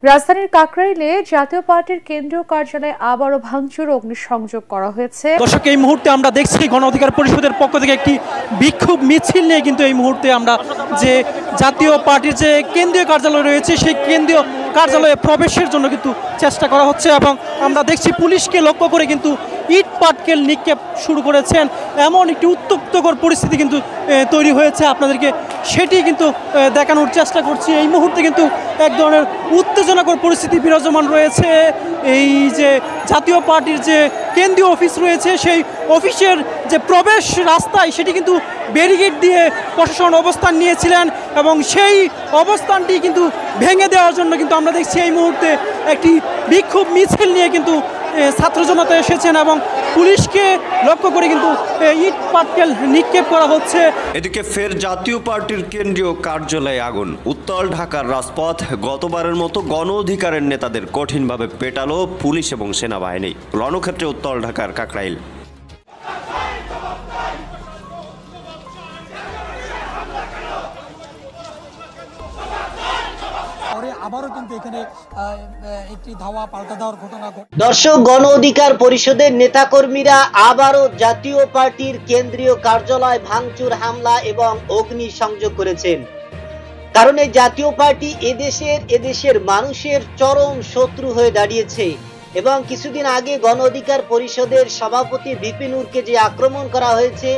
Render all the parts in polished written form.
রাজধানীর কাকরাইলে জাতীয় পার্টির কেন্দ্রীয় কার্যালয়ে আবারও ভাঙচুর ও অগ্নিসংযোগ করা হয়েছে। দর্শক, এই মুহূর্তে আমরা দেখছি গণ অধিকার পরিষদের পক্ষ থেকে একটি বিক্ষোভ মিছিল নিয়ে কিন্তু এই মুহূর্তে আমরা যে জাতীয় পার্টির যে কেন্দ্রীয় কার্যালয় রয়েছে সেই কেন্দ্রীয় কার্যালয়ে প্রবেশের জন্য কিন্তু চেষ্টা করা হচ্ছে এবং আমরা দেখছি পুলিশকে লক্ষ্য করে কিন্তু ইট পাটকেল নিক্ষেপ শুরু করেছেন। এমন একটি উত্তপ্তকর পরিস্থিতি কিন্তু তৈরি হয়েছে, আপনাদেরকে সেটি কিন্তু দেখানোর চেষ্টা করছি। এই মুহূর্তে কিন্তু এক ধরনের উত্তেজনাকর পরিস্থিতি বিরাজমান রয়েছে। এই যে জাতীয় পার্টির যে কেন্দ্রীয় অফিস রয়েছে সেই অফিসের যে প্রবেশ রাস্তায় সেটি কিন্তু ব্যারিকেড দিয়ে প্রশাসন অবস্থান নিয়েছিলেন এবং সেই অবস্থানটি কিন্তু ভেঙে দেওয়ার জন্য কিন্তু আমরা দেখছি এই মুহূর্তে একটি বিক্ষোভ মিছিল নিয়ে কিন্তু ছাত্র জনতা এসেছেন এবং পুলিশকে লক্ষ্য করে কিন্তু ইট পাটকেল নিক্ষেপ করা হচ্ছে। এদিকে ফের জাতীয় পার্টির কেন্দ্রীয় কার্যালয়ে আগুন। উত্তর ঢাকার রাজপথ গতবারের মতো গণ অধিকারের নেতাদের কঠিনভাবে পেটালো পুলিশ এবং সেনাবাহিনী। রণক্ষেত্রে উত্তর ঢাকার কাকরাইল। দর্শক, গণ অধিকার পরিষদের নেতাকর্মীরা আবারও জাতীয় পার্টির কেন্দ্রীয় কার্যালয় ভাঙচুর, হামলা এবং অগ্নিসংযোগ করেছেন। কারণ এই জাতীয় পার্টি এদেশের মানুষের চরম শত্রু হয়ে দাঁড়িয়েছে এবং কিছুদিন আগে গণ অধিকার পরিষদের সভাপতি ভিপি নূরকে যে আক্রমণ করা হয়েছে,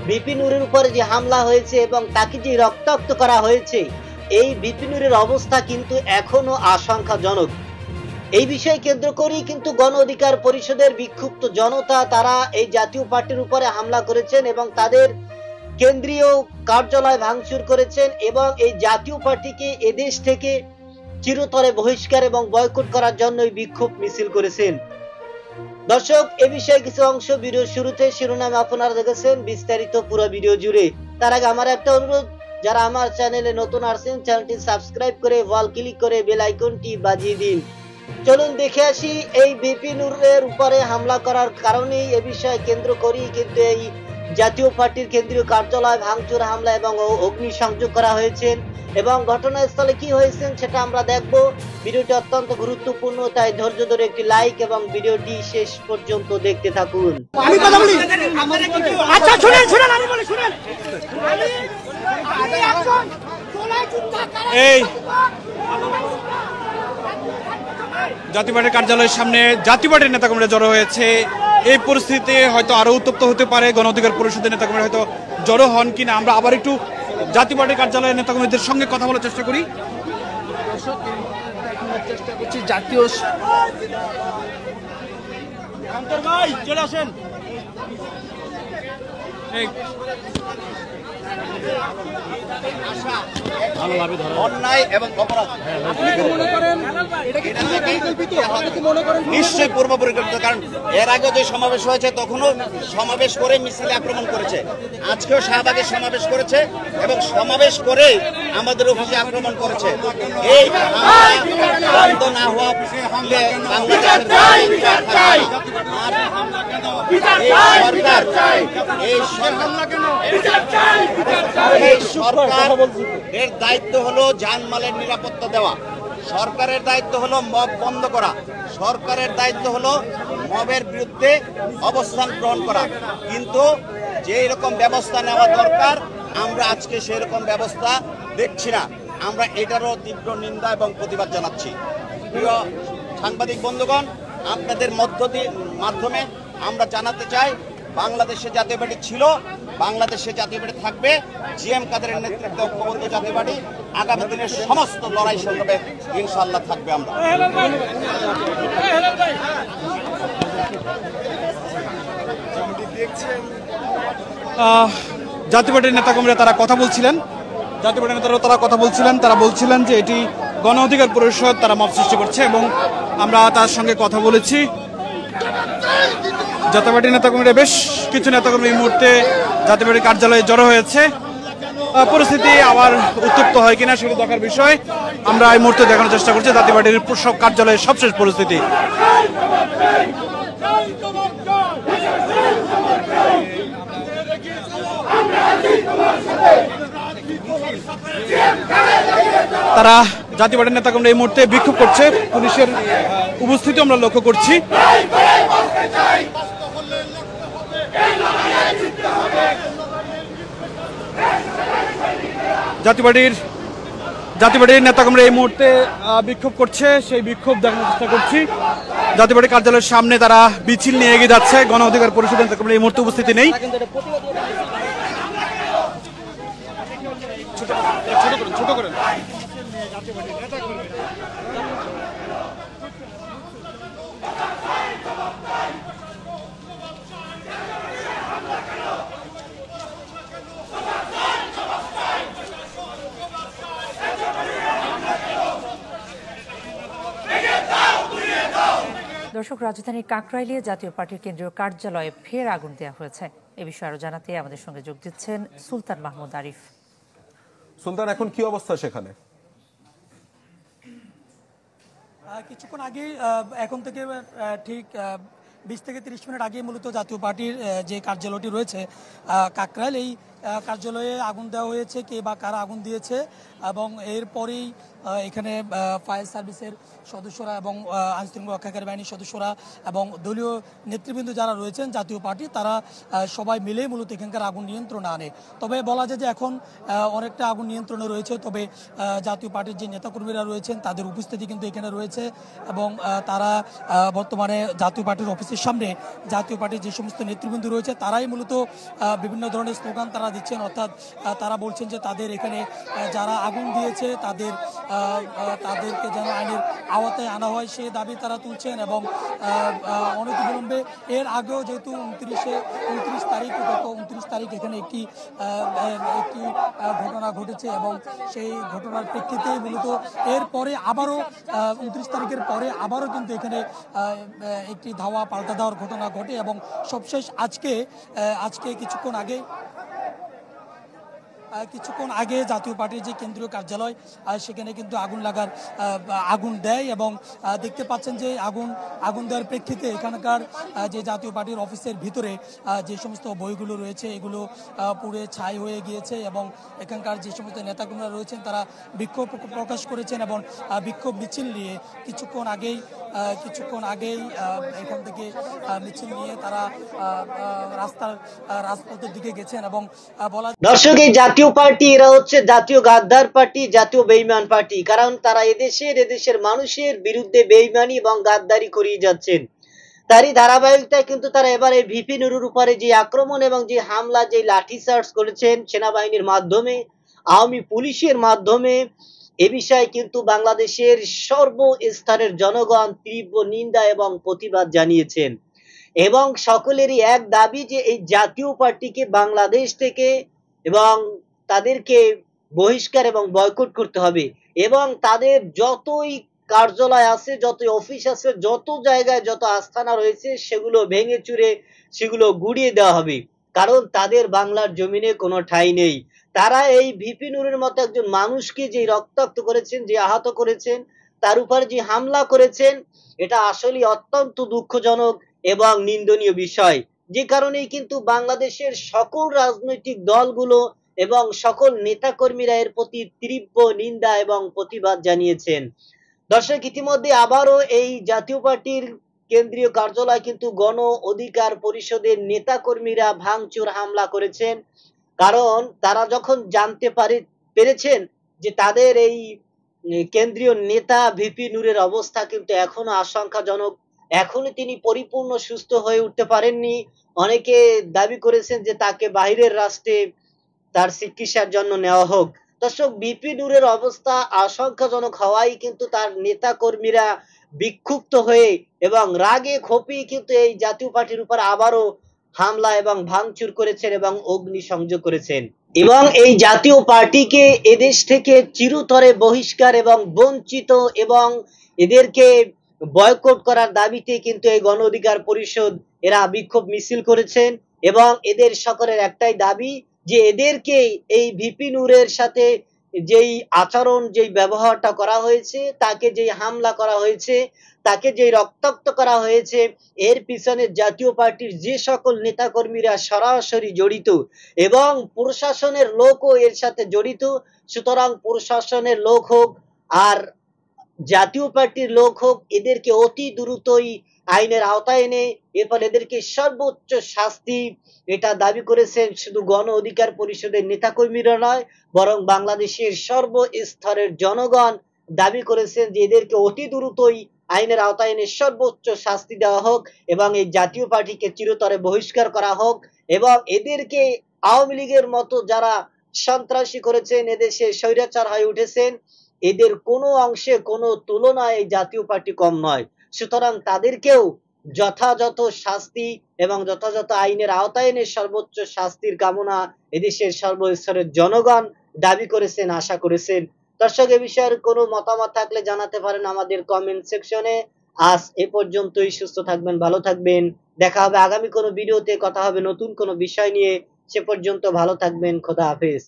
ভিপি নূরের উপরে যে হামলা হয়েছে এবং তাকে যে রক্তাক্ত করা হয়েছে, এই ভিপি নূরের অবস্থা কিন্তু এখনো আশঙ্কাজনক। এই বিষয় কেন্দ্র করেই কিন্তু গণ অধিকার পরিষদের বিক্ষুব্ধ জনতা তারা এই জাতীয় পার্টির উপরে হামলা করেছেন এবং তাদের কেন্দ্রীয় কার্যালয় ভাঙচুর করেছেন এবং এই জাতীয় পার্টিকে এদেশ থেকে চিরতরে বহিষ্কার এবং বয়কট করার জন্য বিক্ষোভ মিছিল করেছেন। দর্শক, এ বিষয়ে কিছু অংশ ভিডিও শুরুতে শিরোনামে আপনারা দেখেছেন, বিস্তারিত পুরো ভিডিও জুড়ে। তার আগে আমার একটা অনুরোধ, যারা আমার চ্যানেলে নতুন আসছেন চ্যানেলটি সাবস্ক্রাইব করে ওয়াল ক্লিক করে বেল আইকনটি বাজিয়ে দিন। চলুন দেখে আসি এই ভিপি নূরের উপরে হামলা করার কারণেই এ বিষয়ে কেন্দ্র করেই কিন্তু এই জাতীয় পার্টির কেন্দ্রীয় কার্যালয় ভাঙচুর, হামলা এবং অগ্নিসংযোগ করা হয়েছে এবং ঘটনাস্থলে কি হয়েছে সেটা আমরা দেখব। ভিডিওটি অত্যন্ত গুরুত্বপূর্ণ, তাই ধৈর্য ধরে একটি লাইক এবং ভিডিওটি শেষ পর্যন্ত দেখতে থাকুন। আমি কথা বলি, আচ্ছা শুনেন আমি বলি, শুনেন। এই জাতীয় পার্টির কার্যালয়ের সামনে জাতীয় পার্টির নেতাকর্মীরা জড়ো হয়েছে। এই পরিস্থিতিতে হয়তো আরো উত্তপ্ত হতে পারে, গণ অধিকার পরিষদের নেতাকর্মীরা হয়তো জড়ো হন কিনা। আমরা আবার একটু জাতীয় পার্টির কার্যালয়ের নেতাকর্মীদের সঙ্গে কথা বলার চেষ্টা করি। চেষ্টা করছি জাতীয় চলে আসেন। অন্যায় এবং অপরাধ নিশ্চয়ই পূর্ব পরিকল্পিত, কারণ এর আগে যে সমাবেশ হয়েছে তখনও সমাবেশ করে মিছিলে আক্রমণ করেছে, আজকেও শাহবাগে সমাবেশ করেছে এবং সমাবেশ করে আমাদের অফিসে আক্রমণ করেছে। এই বন্ধ না হওয়া সরকারের দায়িত্ব হলো জানমালের নিরাপত্তা দেওয়া, সরকারের দায়িত্ব হলো মব বন্ধ করা, সরকারের দায়িত্ব হলো মবের বিরুদ্ধে অবস্থান গ্রহণ করা। কিন্তু যে রকম ব্যবস্থা নেওয়া দরকার আমরা আজকে সেরকম ব্যবস্থা দেখছি না। আমরা এটারও তীব্র নিন্দা এবং প্রতিবাদ জানাচ্ছি। প্রিয় সাংবাদিক বন্ধুগণ, আপনাদের মাধ্যমে আমরা জানাতে চাই, বাংলাদেশে জাতীয় পার্টি ছিল, বাংলাদেশে জাতীয় পার্টি থাকবে। জিএম কাদেরের নেতৃত্বে ঐক্যবদ্ধ জাতীয় পার্টি আগামী দিনের সমস্ত লড়াই সংগ্রামে ইনশাআল্লাহ থাকবে। আমরা জাতীয় পার্টির নেতাকর্মীরা তারা কথা বলছিলেন, জাতীয় পার্টির নেতারা তারা কথা বলছিলেন, তারা বলছিলেন যে এটি গণ অধিকার পরিষদ তারা মব সৃষ্টি করছে এবং আমরা তার সঙ্গে কথা বলেছি। জাতীয় পার্টির নেতাকর্মীরা, বেশ কিছু নেতাকর্মী এই মুহূর্তে জাতীয় পার্টির কার্যালয়ে জড়ো হয়েছে। পরিস্থিতি আবার উত্তপ্ত হয় কিনা সেটি দেখার বিষয় আমরা এই মুহূর্তে দেখানোর চেষ্টা করছি। জাতীয় পার্টির কার্যালয়ের সবশেষ পরিস্থিতি। তারা জাতীয় পার্টির নেতাকর্মীরা এই মুহূর্তে বিক্ষোভ করছে, পুলিশের উপস্থিতি আমরা লক্ষ্য করছি। জাতীয় পার্টির নেতাকর্মীরা এই মুহূর্তে বিক্ষোভ করছে, সেই বিক্ষোভ দেখানোর চেষ্টা করছি। জাতীয় পার্টির কার্যালয়ের সামনে তারা মিছিল নিয়ে এগিয়ে যাচ্ছে। গণ অধিকার পরিষদের নেতাকর্মীরা এই মুহূর্তে উপস্থিতি নেই। ছোট করেন। দর্শক, রাজধানীর কাকরাইলে জাতীয় পার্টির কেন্দ্রীয় কার্যালয়ে ফের আগুন দেওয়া হয়েছে। এ বিষয়ে আরো জানাতে আমাদের সঙ্গে যোগ দিচ্ছেন সুলতান মাহমুদ আরিফ। সুলতান, এখন কি অবস্থা সেখানে? কিছুক্ষণ আগে এখন থেকে ঠিক 20 থেকে 30 মিনিট আগে মূলত জাতীয় পার্টির যে কার্যালয়টি রয়েছে কাকরাইল, এই কার্যালয়ে আগুন দেওয়া হয়েছে। কে বা কারা আগুন দিয়েছে এবং এরপরেই এখানে ফায়ার সার্ভিসের সদস্যরা এবং আইনশৃঙ্খলা রক্ষাকারী বাহিনীর সদস্যরা এবং দলীয় নেতৃবৃন্দ যারা রয়েছেন জাতীয় পার্টি, তারা সবাই মিলে মূলত এখানকার আগুন নিয়ন্ত্রণে আনে। তবে বলা যায় যে এখন অনেকটা আগুন নিয়ন্ত্রণে রয়েছে। তবে জাতীয় পার্টির যে নেতাকর্মীরা রয়েছেন তাদের উপস্থিতি কিন্তু এখানে রয়েছে এবং তারা বর্তমানে জাতীয় পার্টির অফিসের সামনে জাতীয় পার্টির যে সমস্ত নেতৃবৃন্দ রয়েছে তারাই মূলত বিভিন্ন ধরনের স্লোগান তারা দিচ্ছেন। অর্থাৎ তারা বলছেন যে তাদের এখানে যারা আগুন দিয়েছে তাদেরকে যেন আইনের আওতায় আনা হয়, সে দাবি তারা তুলছেন। এবং অনতিবিলম্বে এর আগেও যেহেতু 29 তারিখ এখানে একটি ঘটনা ঘটেছে এবং সেই ঘটনার প্রেক্ষিতে মূলত এরপরে আবারও 29 তারিখের পরে আবারও কিন্তু এখানে একটি ধাওয়া পাল্টা দেওয়ার ঘটনা ঘটে এবং সবশেষ আজকে কিছুক্ষণ আগে জাতীয় পার্টির যে কেন্দ্রীয় কার্যালয় সেখানে কিন্তু আগুন দেয় এবং দেখতে পাচ্ছেন যে আগুন দেওয়ার প্রেক্ষিতে এখানকার যে জাতীয় পার্টির অফিসের ভিতরে যে সমস্ত বইগুলো রয়েছে এগুলো পুড়ে ছাই হয়ে গিয়েছে এবং এখানকার যে সমস্ত নেতাকর্মীরা রয়েছেন তারা বিক্ষোভ প্রকাশ করেছেন এবং বিক্ষোভ মিছিল নিয়ে কিছুক্ষণ আগেই এখান থেকে মিছিল নিয়ে তারা রাজপথের দিকে গেছেন এবং বলা দর্শক, এই জাতীয় পার্টি এরা হচ্ছে জাতীয় গাদ্দার পার্টি, জাতীয় বেঈমান পার্টি। কারণ তারা এদেশের মানুষের বিরুদ্ধে বেঈমানি এবং গাদ্দারি করিয়ে যাচ্ছেন। তারই ধারাবাহিকতায় কিন্তু তারা এবার এই ভিপি নুরুর উপরে যে আক্রমণ এবং যে হামলা, যে লাঠিচার্জ করেছেন সেনাবাহিনীর মাধ্যমে, আওয়ামী পুলিশের মাধ্যমে, এ বিষয়ে কিন্তু বাংলাদেশের সর্বস্তরের জনগণ তীব্র নিন্দা এবং প্রতিবাদ জানিয়েছেন। এবং সকলেরই এক দাবি যে এই জাতীয় পার্টিকে বাংলাদেশ থেকে এবং তাদেরকে বহিষ্কার এবং বয়কট করতে হবে এবং তাদের যতই কার্যালয় আছে, যতই অফিস আছে, যত জায়গায় যত আস্থানা রয়েছে সেগুলো ভেঙে চুরে সেগুলো গুড়িয়ে দেওয়া হবে। কারণ তাদের বাংলার জমিনে কোনো ঠাঁই নেই। তারা এই ভিপি নুরের মতো একজন মানুষকে যে রক্তাক্ত করেছেন, যে আহত করেছেন, তার উপর যে হামলা করেছেন, এটা আসলে অত্যন্ত দুঃখজনক এবং নিন্দনীয় বিষয়। যে কারণেই কিন্তু বাংলাদেশের সকল রাজনৈতিক দলগুলো এবং সকল নেতাকর্মীরা এর প্রতি তীব্র নিন্দা এবং প্রতিবাদ জানিয়েছেন। দর্শক, ইতিমধ্যে আবারও এই জাতীয় পার্টির কেন্দ্রীয় কার্যালয় কিন্তু গণ অধিকার পরিষদের নেতাকর্মীরা ভাঙচুর হামলা করেছেন। কারণ তারা যখন জানতে পেরেছেন যে তাদের এই কেন্দ্রীয় নেতা ভিপি নুরের অবস্থা কিন্তু এখনো আশঙ্কাজনক, এখনো তিনি পরিপূর্ণ সুস্থ হয়ে উঠতে পারেননি। অনেকে দাবি করেছেন যে তাকে বাহিরের রাষ্ট্রে তার চিকিৎসার জন্য নেওয়া হোক। দর্শক, ভিপি নুরের অবস্থা আশঙ্কাজনক হওয়ায় কিন্তু তার নেতা কর্মীরা বিক্ষুব্ধ হয়ে এবং রাগে ক্ষোভে কিন্তু এই জাতীয় পার্টির উপর আবারও হামলা এবং ভাঙচুর করেছেন এবং অগ্নিসংযোগ করেছেন এবং এই জাতীয় পার্টিকে এদেশ থেকে চিরতরে বহিষ্কার এবং বঞ্চিত এবং এদেরকে বয়কট করার দাবিতে কিন্তু এই গণ অধিকার পরিষদ এরা বিক্ষোভ মিছিল করেছেন এবং এদের সকলের একটাই দাবি যে এদেরকে এই ভিপি নুরের সাথে যেই আচরণ, যেই ব্যবহারটা করা হয়েছে, তাকে যেই হামলা করা হয়েছে, তাকে যেই রক্তাক্ত করা হয়েছে, এর পিছনে জাতীয় পার্টির যে সকল নেতাকর্মীরা সরাসরি জড়িত এবং প্রশাসনের লোকও এর সাথে জড়িত। সুতরাং প্রশাসনের লোক হোক আর জাতীয় পার্টির লোক হোক, এদেরকে অতি দ্রুতই আইনের আওতায় এনে এরপর এদেরকে সর্বোচ্চ শাস্তি, এটা দাবি করেছেন শুধু গণ অধিকার পরিষদের নেতাকর্মীরা নয়, বরং বাংলাদেশের সর্বস্তরের জনগণ দাবি করেছেন যে এদেরকে অতি দ্রুতই আইনের আওতায় এনে সর্বোচ্চ শাস্তি দেওয়া হোক এবং এই জাতীয় পার্টিকে চিরতরে বহিষ্কার করা হোক এবং এদেরকে আওয়ামী লীগের মতো যারা সন্ত্রাসী করেছেন, এদেশে স্বৈরাচার হয়ে উঠেছেন, এদের কোনো অংশে কোনো তুলনায় এই জাতীয় পার্টি কম নয়। সুতরাং তাদেরকেও যথাযথ শাস্তি এবং যথাযথ আইনের আওতায় এনে সর্বোচ্চ শাস্তির কামনা এদেশের সর্বস্তরের জনগণ দাবি করেছেন, আশা করেছেন। দর্শক, এ বিষয়ের কোনো মতামত থাকলে জানাতে পারেন আমাদের কমেন্ট সেকশনে। আজ এ পর্যন্তই। সুস্থ থাকবেন, ভালো থাকবেন। দেখা হবে আগামী কোনো ভিডিওতে, কথা হবে নতুন কোনো বিষয় নিয়ে। সে পর্যন্ত ভালো থাকবেন। খোদা হাফেজ।